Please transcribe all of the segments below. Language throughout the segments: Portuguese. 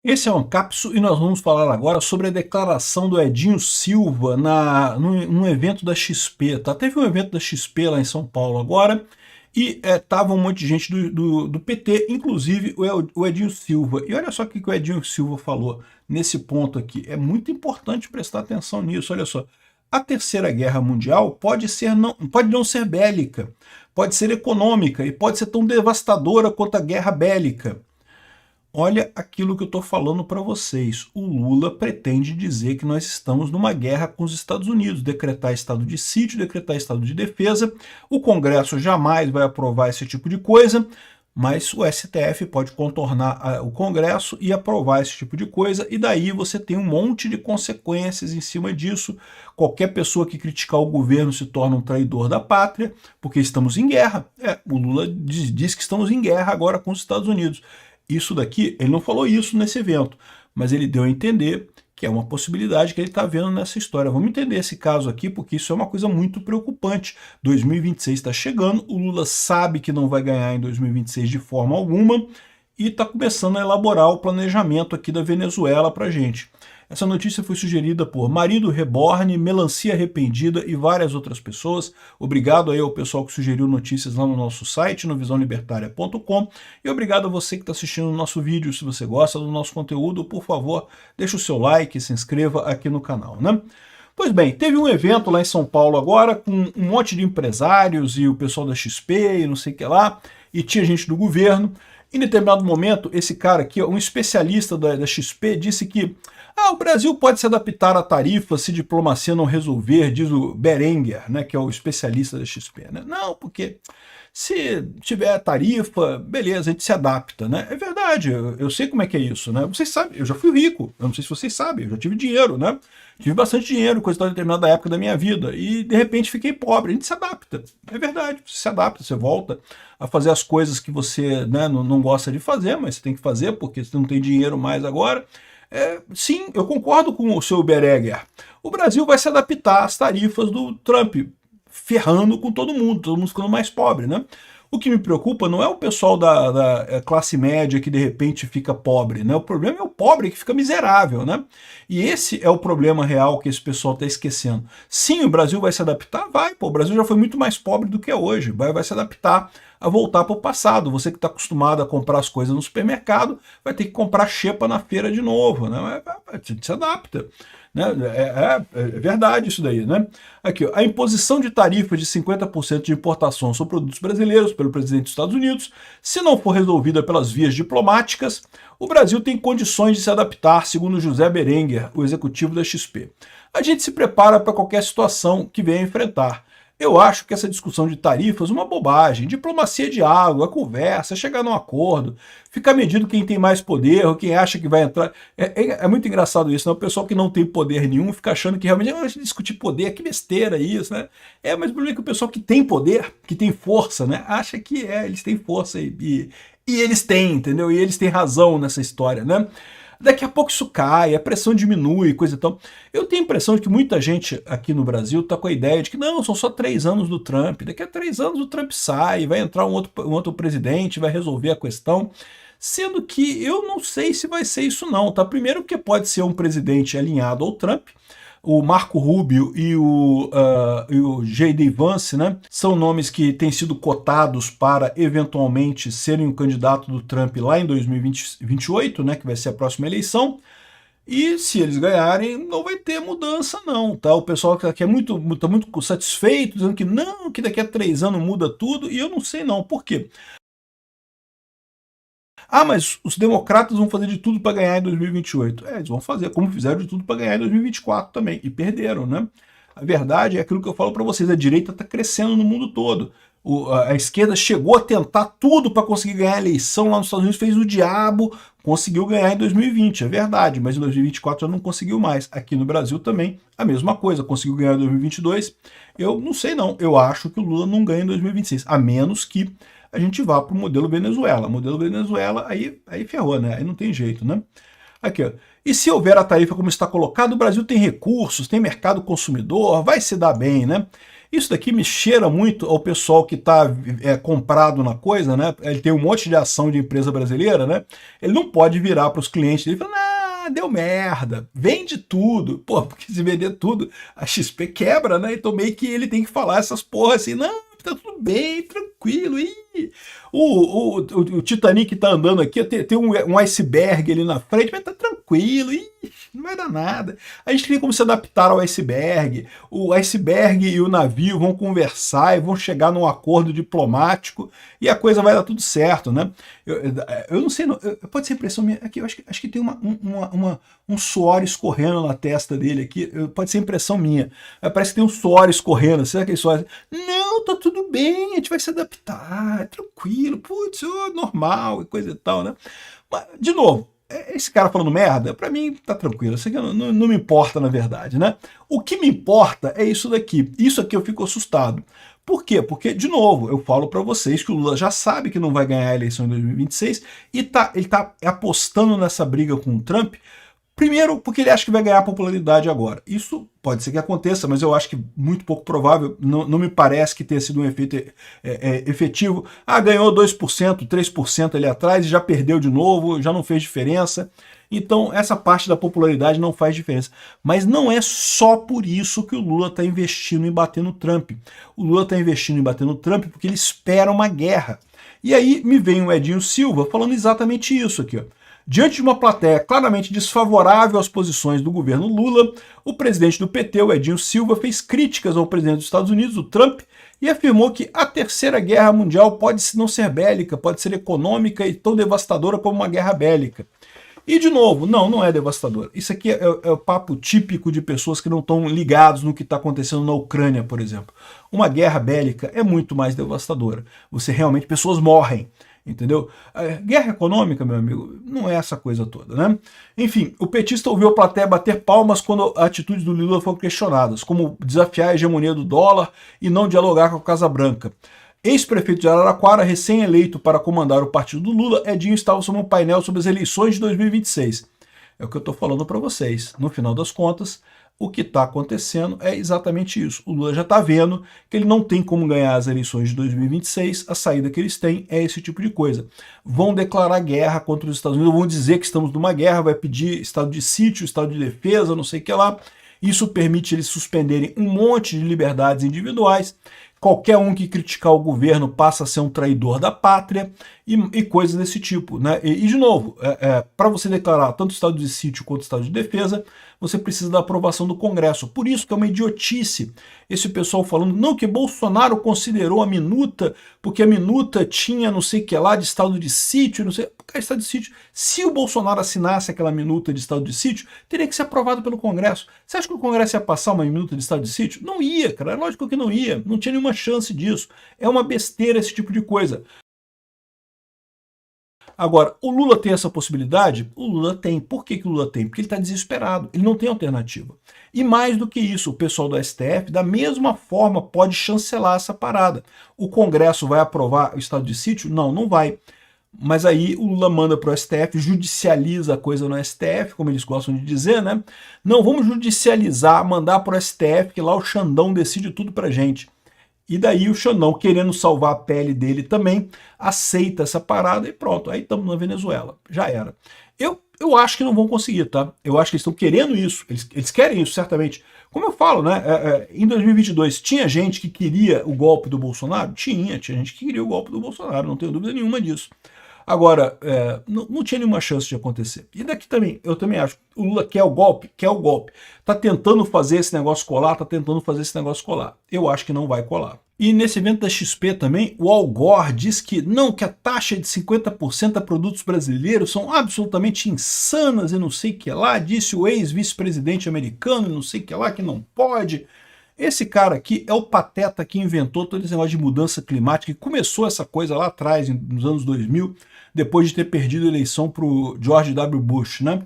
Esse é o Ancapsu e nós vamos falar agora sobre a declaração do Edinho Silva num evento da XP. Tá? Teve um evento da XP lá em São Paulo agora e tava um monte de gente do PT, inclusive o Edinho Silva. E olha só o que o Edinho Silva falou nesse ponto aqui. É muito importante prestar atenção nisso. Olha só. A Terceira Guerra Mundial pode não ser bélica, pode ser econômica e pode ser tão devastadora quanto a guerra bélica. Olha aquilo que eu estou falando para vocês. O Lula pretende dizer que nós estamos numa guerra com os Estados Unidos, decretar estado de sítio, decretar estado de defesa. O Congresso jamais vai aprovar esse tipo de coisa, mas o STF pode contornar o Congresso e aprovar esse tipo de coisa, e daí você tem um monte de consequências em cima disso. Qualquer pessoa que criticar o governo se torna um traidor da pátria, porque estamos em guerra. O Lula diz que estamos em guerra agora com os Estados Unidos. Isso daqui, ele não falou isso nesse evento, mas ele deu a entender que é uma possibilidade que ele está vendo nessa história. Vamos entender esse caso aqui, porque isso é uma coisa muito preocupante. 2026 está chegando, o Lula sabe que não vai ganhar em 2026 de forma alguma e está começando a elaborar o planejamento aqui da Venezuela para a gente. Essa notícia foi sugerida por Marido Reborn, Melancia Arrependida e várias outras pessoas. Obrigado aí ao pessoal que sugeriu notícias lá no nosso site, no visãolibertaria.com. E obrigado a você que está assistindo o nosso vídeo. Se você gosta do nosso conteúdo, por favor, deixe o seu like e se inscreva aqui no canal, né? Pois bem, teve um evento lá em São Paulo agora com um monte de empresários e o pessoal da XP e não sei o que lá, e tinha gente do governo. Em determinado momento, esse cara aqui, um especialista da XP, disse que o Brasil pode se adaptar à tarifa se diplomacia não resolver, diz o Berenguer, né, que é o especialista da XP. Né? Não, porque se tiver tarifa, beleza, a gente se adapta. Né? É verdade, eu sei como é que é isso. Né? Vocês sabem, eu já fui rico, eu não sei se vocês sabem, eu já tive dinheiro, né? Tive bastante dinheiro, coisa em determinada época da minha vida, e de repente fiquei pobre. A gente se adapta, é verdade, você se adapta, você volta a fazer as coisas que você, né, não gosta de fazer, mas você tem que fazer porque você não tem dinheiro mais agora. Sim, eu concordo com o seu Berenguer. O Brasil vai se adaptar às tarifas do Trump, ferrando com todo mundo ficando mais pobre, né? O que me preocupa não é o pessoal da classe média que de repente fica pobre, né? O problema é o pobre que fica miserável, né? E esse é o problema real que esse pessoal está esquecendo. Sim, o Brasil vai se adaptar? Vai, pô, o Brasil já foi muito mais pobre do que é hoje, vai se adaptar a voltar para o passado. Você que está acostumado a comprar as coisas no supermercado vai ter que comprar xepa na feira de novo, né? Se adapta. Né? É verdade isso daí, né? Aqui, ó, a imposição de tarifa de 50% de importação sobre produtos brasileiros pelo presidente dos Estados Unidos, se não for resolvida pelas vias diplomáticas, o Brasil tem condições de se adaptar, segundo José Berenguer, o executivo da XP. A gente se prepara para qualquer situação que venha enfrentar. Eu acho que essa discussão de tarifas é uma bobagem. Diplomacia é diálogo, é conversa, é chegar num acordo, ficar medindo quem tem mais poder, ou quem acha que vai entrar. É muito engraçado isso, né? O pessoal que não tem poder nenhum fica achando que realmente discutir poder, que besteira isso, né? Mas o problema é que o pessoal que tem poder, que tem força, né? Acha que eles têm força e eles têm, entendeu? E eles têm razão nessa história, né? Daqui a pouco isso cai, a pressão diminui, coisa e tal. Eu tenho a impressão de que muita gente aqui no Brasil está com a ideia de que não, são só 3 anos do Trump, daqui a 3 anos o Trump sai, vai entrar um outro presidente, vai resolver a questão, sendo que eu não sei se vai ser isso não, tá? Primeiro porque pode ser um presidente alinhado ao Trump, o Marco Rubio e o J.D. Vance, né, são nomes que têm sido cotados para eventualmente serem um candidato do Trump lá em 2028, né, que vai ser a próxima eleição. E se eles ganharem, não vai ter mudança não, tá? O pessoal que tá muito satisfeito, dizendo que não, que daqui a 3 anos muda tudo, e eu não sei não. Por quê? Mas os democratas vão fazer de tudo para ganhar em 2028. Eles vão fazer, como fizeram de tudo para ganhar em 2024 também, e perderam, né? A verdade é aquilo que eu falo para vocês, a direita está crescendo no mundo todo. A esquerda chegou a tentar tudo para conseguir ganhar a eleição lá nos Estados Unidos, fez o diabo, conseguiu ganhar em 2020, é verdade, mas em 2024 já não conseguiu mais. Aqui no Brasil também, a mesma coisa, conseguiu ganhar em 2022. Eu não sei não, eu acho que o Lula não ganha em 2026, a menos que a gente vá para o modelo Venezuela. Modelo Venezuela, aí ferrou, né? Aí não tem jeito, né? Aqui, ó. E se houver a tarifa como está colocado, o Brasil tem recursos, tem mercado consumidor, vai se dar bem, né? Isso daqui me cheira muito ao pessoal que está comprado na coisa, né? Ele tem um monte de ação de empresa brasileira, né? Ele não pode virar para os clientes dele e falar, ah, deu merda, vende tudo. Pô, porque se vender tudo, a XP quebra, né? Então meio que ele tem que falar essas porras assim, não, tá tudo bem, tranquilo. Ih, o Titanic tá andando aqui, tem um iceberg ali na frente, mas tá tranquilo, ih, não vai dar nada. A gente tem como se adaptar ao iceberg. O iceberg e o navio vão conversar e vão chegar num acordo diplomático e a coisa vai dar tudo certo, né? Eu não sei, não, pode ser impressão minha, aqui, eu acho que tem um suor escorrendo na testa dele aqui, pode ser impressão minha. Parece que tem um suor escorrendo, será que ele suor? Não, tá tudo bem, a gente vai se adaptar, é tranquilo, putz, normal e coisa e tal, né? Mas, de novo, esse cara falando merda, pra mim tá tranquilo, isso aqui não me importa na verdade, né? O que me importa é isso daqui, isso aqui eu fico assustado. Por quê? Porque, de novo, eu falo para vocês que o Lula já sabe que não vai ganhar a eleição em 2026 e ele tá apostando nessa briga com o Trump. Primeiro, porque ele acha que vai ganhar popularidade agora. Isso pode ser que aconteça, mas eu acho que muito pouco provável. Não me parece que tenha sido um efeito efetivo. Ah, ganhou 2%, 3% ali atrás e já perdeu de novo, já não fez diferença. Então, essa parte da popularidade não faz diferença. Mas não é só por isso que o Lula está investindo em bater no Trump. O Lula está investindo em bater no Trump porque ele espera uma guerra. E aí me vem o Edinho Silva falando exatamente isso aqui, ó. Diante de uma plateia claramente desfavorável às posições do governo Lula, o presidente do PT, o Edinho Silva, fez críticas ao presidente dos Estados Unidos, o Trump, e afirmou que a Terceira Guerra Mundial pode não ser bélica, pode ser econômica e tão devastadora como uma guerra bélica. E, de novo, não é devastador. Isso aqui é o papo típico de pessoas que não estão ligados no que está acontecendo na Ucrânia, por exemplo. Uma guerra bélica é muito mais devastadora. Pessoas morrem. Entendeu? Guerra econômica, meu amigo, não é essa coisa toda, né? Enfim, o petista ouviu a plateia bater palmas quando atitudes do Lula foram questionadas, como desafiar a hegemonia do dólar e não dialogar com a Casa Branca. Ex-prefeito de Araraquara, recém-eleito para comandar o partido do Lula, Edinho estava sob um painel sobre as eleições de 2026. É o que eu estou falando para vocês. No final das contas, o que está acontecendo é exatamente isso. O Lula já está vendo que ele não tem como ganhar as eleições de 2026, a saída que eles têm é esse tipo de coisa. Vão declarar guerra contra os Estados Unidos, vão dizer que estamos numa guerra, vai pedir estado de sítio, estado de defesa, não sei o que lá. Isso permite eles suspenderem um monte de liberdades individuais. Qualquer um que criticar o governo passa a ser um traidor da pátria e coisas desse tipo, né? E de novo, para você declarar tanto estado de sítio quanto estado de defesa, você precisa da aprovação do Congresso. Por isso que é uma idiotice esse pessoal falando, não, que Bolsonaro considerou a minuta, porque a minuta tinha não sei o que lá de estado de sítio, não sei, porque estado de sítio. Se o Bolsonaro assinasse aquela minuta de estado de sítio, teria que ser aprovado pelo Congresso. Você acha que o Congresso ia passar uma minuta de estado de sítio? Não ia, cara, é lógico que não ia, não tinha nenhuma chance disso. É uma besteira esse tipo de coisa. Agora, o Lula tem essa possibilidade? O Lula tem. Por que o Lula tem? Porque ele está desesperado, ele não tem alternativa. E mais do que isso, o pessoal do STF, da mesma forma, pode chancelar essa parada. O Congresso vai aprovar o estado de sítio? Não, não vai. Mas aí o Lula manda para o STF, judicializa a coisa no STF, como eles gostam de dizer, né? Não, vamos judicializar, mandar para o STF, que lá o Xandão decide tudo pra gente. E daí o Xandão, querendo salvar a pele dele também, aceita essa parada e pronto, aí estamos na Venezuela. Já era. Eu acho que não vão conseguir, tá? Eu acho que eles estão querendo isso, eles querem isso, certamente. Como eu falo, né? Em 2022, tinha gente que queria o golpe do Bolsonaro? Tinha gente que queria o golpe do Bolsonaro, não tenho dúvida nenhuma disso. Agora, não tinha nenhuma chance de acontecer. E daqui também, eu também acho, o Lula quer o golpe, Tá tentando fazer esse negócio colar, Eu acho que não vai colar. E nesse evento da XP também, o Al Gore diz que a taxa de 50% a produtos brasileiros são absolutamente insanas e não sei o que lá, disse o ex-vice-presidente americano, não sei o que lá, que não pode. Esse cara aqui é o pateta que inventou todo esse negócio de mudança climática, que começou essa coisa lá atrás, nos anos 2000, depois de ter perdido a eleição para o George W. Bush, né?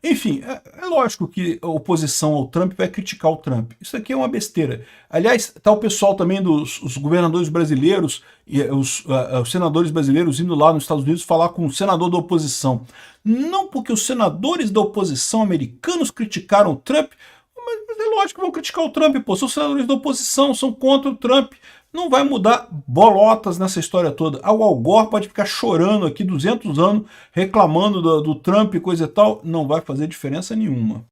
Enfim, é lógico que a oposição ao Trump vai criticar o Trump. Isso aqui é uma besteira. Aliás, tá o pessoal também os governadores brasileiros, e os senadores brasileiros indo lá nos Estados Unidos falar com o senador da oposição. Não porque os senadores da oposição americanos criticaram o Trump, Mas é lógico que vão criticar o Trump, pô. São senadores da oposição, são contra o Trump. Não vai mudar bolotas nessa história toda. O Al Gore pode ficar chorando aqui 200 anos, reclamando do Trump e coisa e tal. Não vai fazer diferença nenhuma.